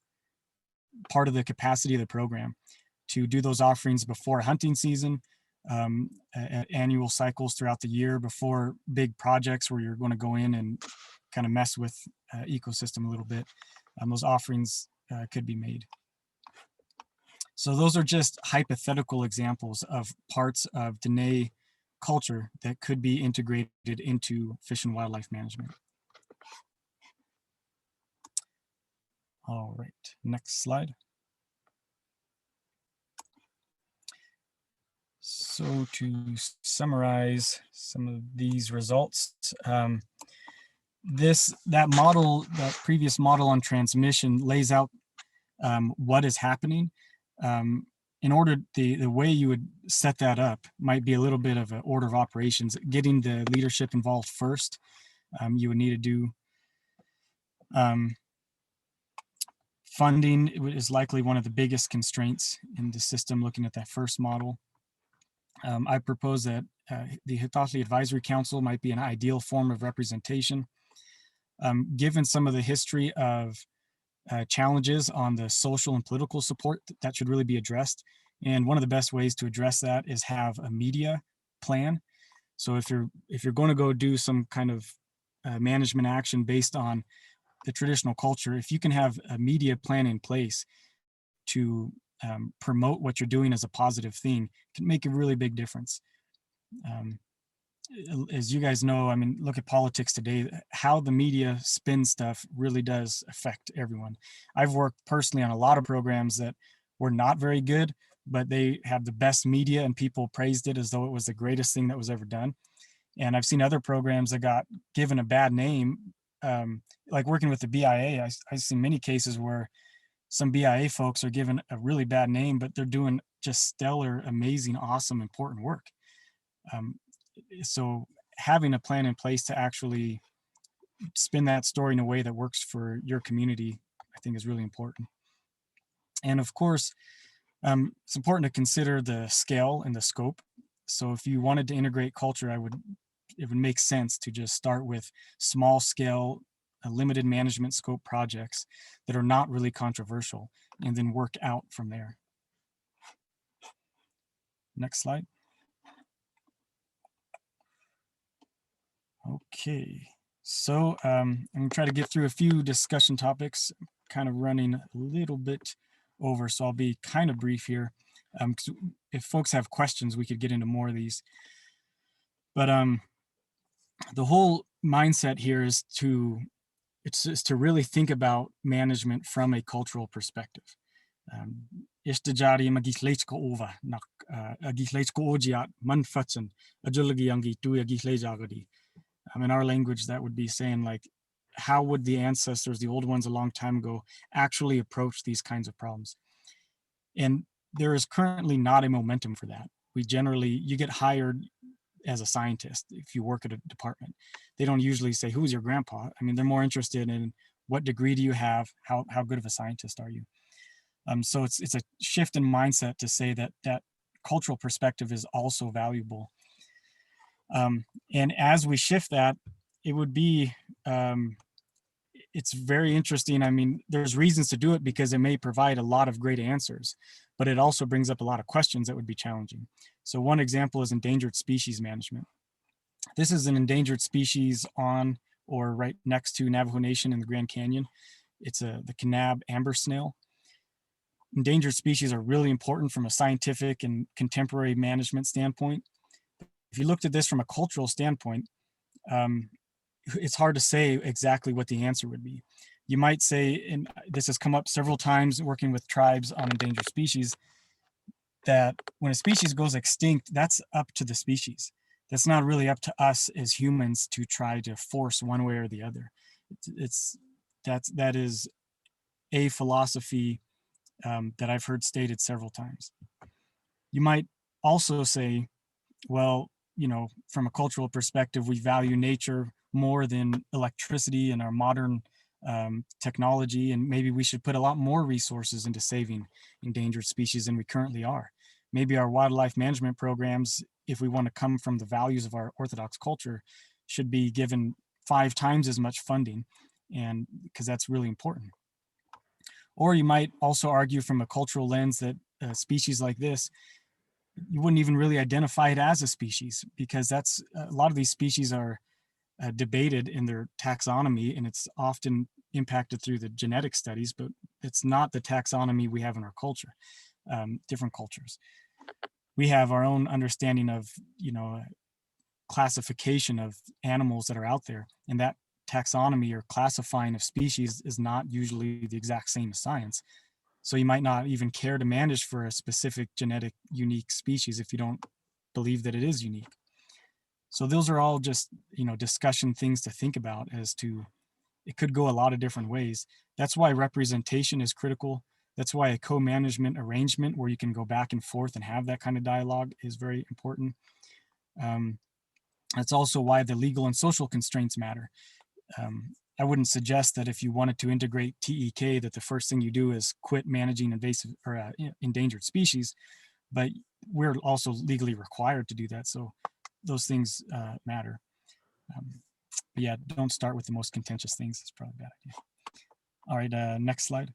Speaker 2: part of the capacity of the program to do those offerings before hunting season, at annual cycles throughout the year, before big projects where you're going to go in and kind of mess with ecosystem a little bit. Those offerings could be made. So those are just hypothetical examples of parts of Dene culture that could be integrated into fish and wildlife management. All right, next slide. So to summarize some of these results, that previous model on transmission lays out what is happening. In order, the way you would set that up might be a little bit of an order of operations. Getting the leadership involved first, you would need to do funding is likely one of the biggest constraints in the system, looking at that first model. I propose that the Hitachi Advisory Council might be an ideal form of representation. Given some of the history of challenges on the social and political support, that should really be addressed. And one of the best ways to address that is have a media plan. So if you're going to go do some kind of management action based on the traditional culture, if you can have a media plan in place to promote what you're doing as a positive thing, can make a really big difference. As you guys know, I mean, look at politics today, how the media spin stuff really does affect everyone. I've worked personally on a lot of programs that were not very good, but they have the best media and people praised it as though it was the greatest thing that was ever done. And I've seen other programs that got given a bad name, like working with the BIA. I've seen many cases where some BIA folks are given a really bad name, but they're doing just stellar, amazing, awesome, important work. So having a plan in place to actually spin that story in a way that works for your community, I think is really important. And of course, it's important to consider the scale and the scope. So if you wanted to integrate culture, it would make sense to just start with small scale, limited management scope projects that are not really controversial, and then work out from there. Next slide. Okay, so I'm gonna try to get through a few discussion topics, kind of running a little bit over, so I'll be kind of brief here. If folks have questions, we could get into more of these. But the whole mindset here is to really think about management from a cultural perspective. Istajari magislechko ova nak agislechko ojiat manfatsen ajulagiangi tu agislejagadi. In our language, that would be saying, like, how would the ancestors, the old ones a long time ago, actually approach these kinds of problems? And there is currently not a momentum for that. You get hired as a scientist if you work at a department. They don't usually say, who's your grandpa? I mean, they're more interested in what degree do you have, how good of a scientist are you? So it's a shift in mindset to say that cultural perspective is also valuable. And as we shift that, it would be, it's very interesting. I mean, there's reasons to do it because it may provide a lot of great answers, but it also brings up a lot of questions that would be challenging. So one example is endangered species management. This is an endangered species on or right next to Navajo Nation in the Grand Canyon. It's the Kanab amber snail. Endangered species are really important from a scientific and contemporary management standpoint. If you looked at this from a cultural standpoint, it's hard to say exactly what the answer would be. You might say, and this has come up several times working with tribes on endangered species, that when a species goes extinct, that's up to the species. That's not really up to us as humans to try to force one way or the other. That is a philosophy that I've heard stated several times. You might also say, well, you know, from a cultural perspective, we value nature more than electricity and our modern technology, and maybe we should put a lot more resources into saving endangered species than we currently are. Maybe our wildlife management programs, if we want to come from the values of our Orthodox culture, should be given 5 times as much funding, and because that's really important. Or you might also argue from a cultural lens that a species like this, you wouldn't even really identify it as a species, because that's a lot of these species are debated in their taxonomy, and it's often impacted through the genetic studies, but it's not the taxonomy we have in our culture, different cultures. We have our own understanding of, you know, classification of animals that are out there, and that taxonomy or classifying of species is not usually the exact same as science. So you might not even care to manage for a specific genetic unique species if you don't believe that it is unique. So those are all just, you know, discussion things to think about as to, it could go a lot of different ways. That's why representation is critical. That's why a co-management arrangement where you can go back and forth and have that kind of dialogue is very important. That's also why the legal and social constraints matter. I wouldn't suggest that if you wanted to integrate TEK that the first thing you do is quit managing invasive or endangered species, but we're also legally required to do that. So those things matter. But yeah, don't start with the most contentious things. It's probably a bad idea. All right, next slide.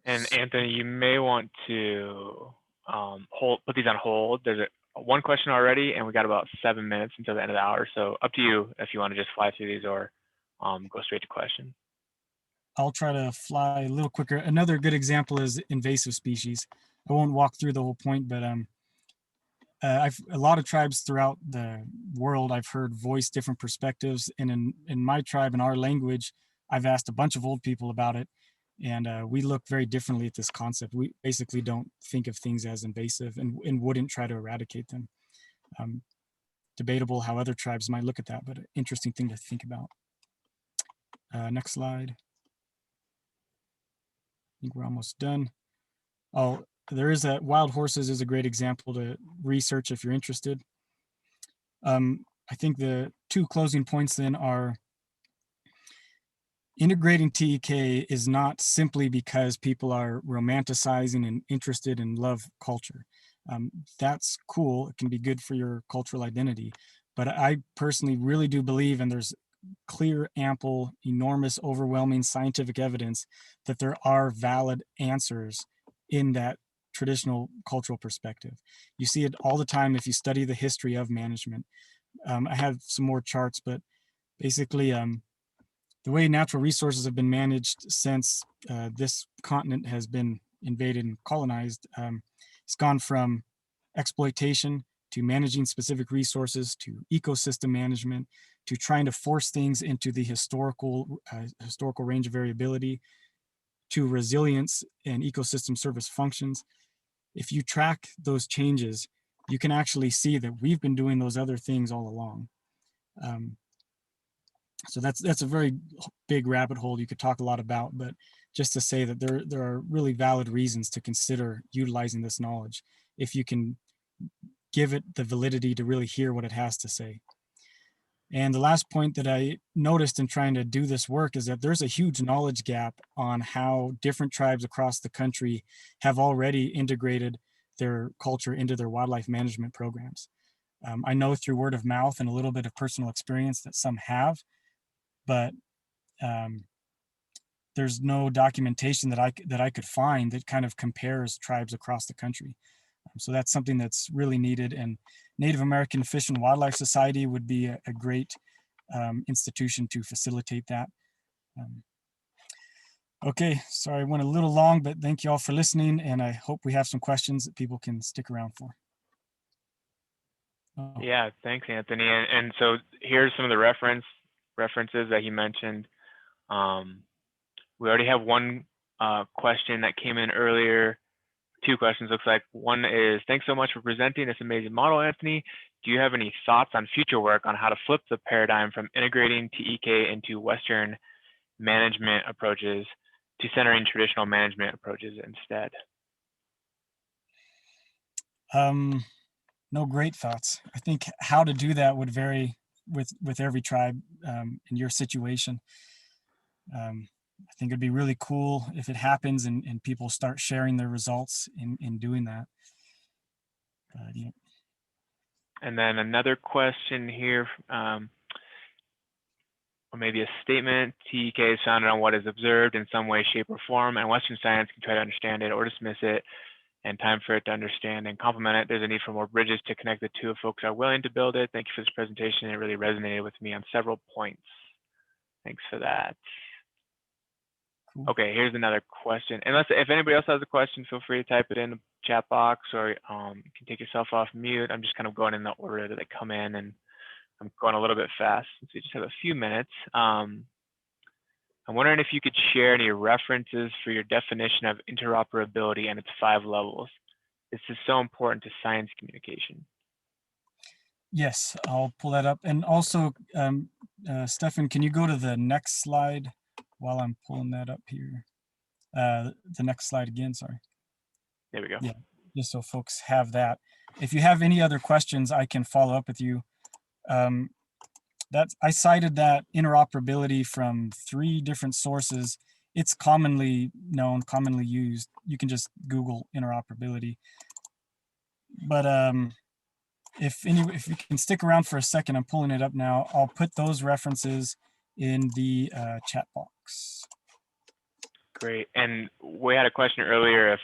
Speaker 1: And Anthony, you may want to put these on hold. There's one question already, and we got about 7 minutes until the end of the hour. So up to you if you want to just fly through these or go straight to question.
Speaker 2: I'll try to fly a little quicker. Another good example is invasive species. I won't walk through the whole point, but a lot of tribes throughout the world I've heard voice different perspectives, and in my tribe, in our language, I've asked a bunch of old people about it, and we look very differently at this concept. We basically don't think of things as invasive and wouldn't try to eradicate them. Debatable how other tribes might look at that, but an interesting thing to think about. Next slide. I think we're almost done. Oh, there is a wild horses is a great example to research if you're interested. I think the 2 closing points then are integrating TEK is not simply because people are romanticizing and interested in love culture. That's cool. It can be good for your cultural identity. But I personally really do believe, and there's clear, ample, enormous, overwhelming scientific evidence that there are valid answers in that traditional cultural perspective. You see it all the time if you study the history of management. I have some more charts, but basically the way natural resources have been managed since this continent has been invaded and colonized, it's gone from exploitation to managing specific resources to ecosystem management to trying to force things into the historical range of variability to resilience and ecosystem service functions. If you track those changes, you can actually see that we've been doing those other things all along. So that's a very big rabbit hole you could talk a lot about, but just to say that there are really valid reasons to consider utilizing this knowledge if you can give it the validity to really hear what it has to say. And the last point that I noticed in trying to do this work is that there's a huge knowledge gap on how different tribes across the country have already integrated their culture into their wildlife management programs. I know through word of mouth and a little bit of personal experience that some have, but there's no documentation that I could find that kind of compares tribes across the country. So that's something that's really needed, and Native American Fish and Wildlife Society would be a great institution to facilitate that. Okay, sorry, I went a little long, but thank you all for listening, and I hope we have some questions that people can stick around for. Oh.
Speaker 1: Yeah, thanks, Anthony. And so here's some of the references that he mentioned. We already have one question that came in earlier. 2 questions looks like. One is, thanks so much for presenting this amazing model, Anthony. do you have any thoughts on future work on how to flip the paradigm from integrating TEK into Western management approaches to centering traditional management approaches instead?
Speaker 2: No great thoughts. I think how to do that would vary with every tribe in your situation. I think it'd be really cool if it happens and people start sharing their results in doing that. Yeah.
Speaker 1: And then another question here, or maybe a statement. TEK is founded on what is observed in some way, shape, or form, and Western science can try to understand it or dismiss it, and time for it to understand and complement it. There's a need for more bridges to connect the two if folks are willing to build it. Thank you for this presentation. It really resonated with me on several points. Thanks for that.
Speaker 2: Cool.
Speaker 1: Okay, here's another question. Unless if anybody else has a question, feel free to type it in the chat box, or you can take yourself off mute. I'm just kind of going in the order that they come in, and I'm going a little bit fast since we just have a few minutes. I'm wondering if you could share any references for your definition of interoperability and its 5 levels. This is so important to science communication.
Speaker 2: Yes, I'll pull that up. And also, Stefan, can you go to the next slide while I'm pulling that up here? The next slide again, sorry.
Speaker 1: There we go.
Speaker 2: Yeah, just so folks have that. If you have any other questions, I can follow up with you. I cited that interoperability from 3 different sources. It's commonly known, commonly used. You can just Google interoperability. But if you can stick around for a second, I'm pulling it up now. I'll put those references in the chat box.
Speaker 1: Great. And we had a question earlier if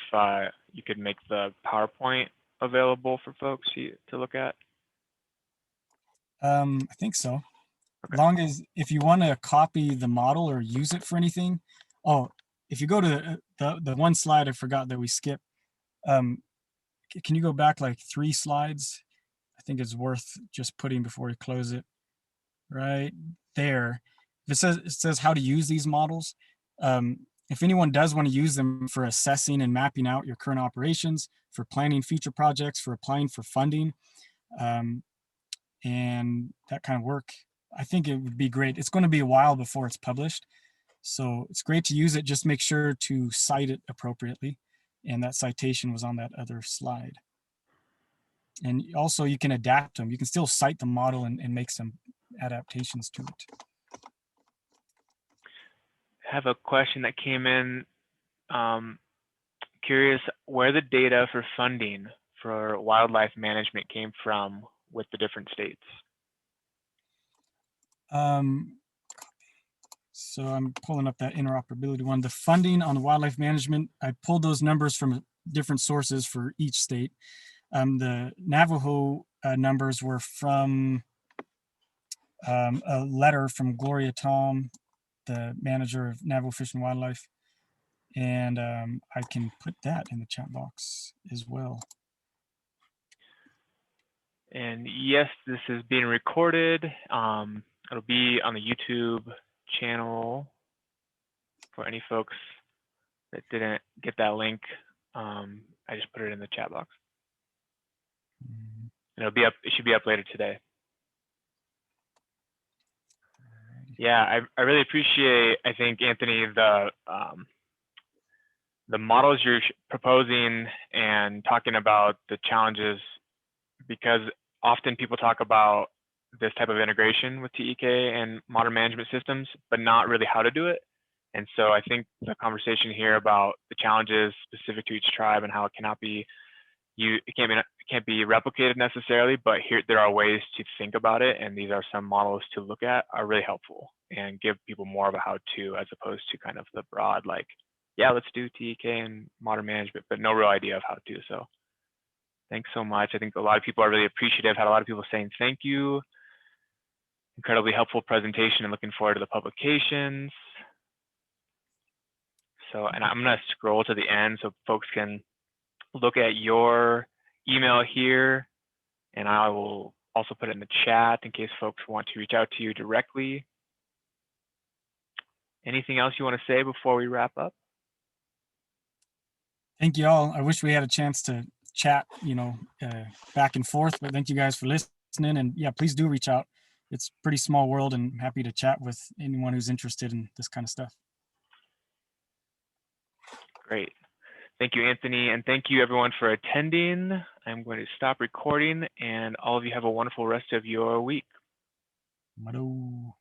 Speaker 1: you could make the PowerPoint available for folks to look at.
Speaker 2: I think so.
Speaker 1: Okay.
Speaker 2: Long as if you want to copy the model or use it for anything. Oh, if you go to the one slide I forgot that we skipped, can you go back like 3 slides? I think it's worth just putting before you close it. Right there. It says how to use these models. If anyone does want to use them for assessing and mapping out your current operations, for planning future projects, for applying for funding, and that kind of work, I think it would be great. It's going to be a while before it's published, so it's great to use it. Just make sure to cite it appropriately, and that citation was on that other slide. And also you can adapt them. You can still cite the model and make some adaptations to it.
Speaker 1: I have a question that came in. Curious where the data for funding for wildlife management came from with the different states.
Speaker 2: So I'm pulling up that interoperability one. The funding on the wildlife management, I pulled those numbers from different sources for each state. The Navajo numbers were from a letter from Gloria Tom, the manager of Navajo Fish and Wildlife. And I can put that in the chat box as well.
Speaker 1: And yes, this is being recorded. It'll be on the YouTube channel for any folks that didn't get that link. I just put it in the chat box. And it'll be up. It should be up later today. Yeah, I really appreciate. I think Anthony the models you're proposing and talking about the challenges, because often people talk about this type of integration with TEK and modern management systems, but not really how to do it. And so I think the conversation here about the challenges specific to each tribe and how it cannot be it can't be replicated necessarily, but here there are ways to think about it, and these are some models to look at, are really helpful and give people more of a how-to as opposed to kind of the broad like, yeah, let's do TEK and modern management, but no real idea of how to. So thanks so much. I think a lot of people are really appreciative. Had a lot of people saying thank you. Incredibly helpful presentation and looking forward to the publications. So, and I'm going to scroll to the end so folks can look at your email here, and I will also put it in the chat in case folks want to reach out to you directly. Anything else you want to say before we wrap up?
Speaker 2: Thank you all. I wish we had a chance to chat, back and forth, but thank you guys for listening. listening. And yeah, please do reach out. It's a pretty small world, and I'm happy to chat with anyone who's interested in this kind of stuff.
Speaker 1: Great. Thank you, Anthony, and thank you everyone for attending. I'm going to stop recording, and all of you have a wonderful rest of your week.
Speaker 2: Mado.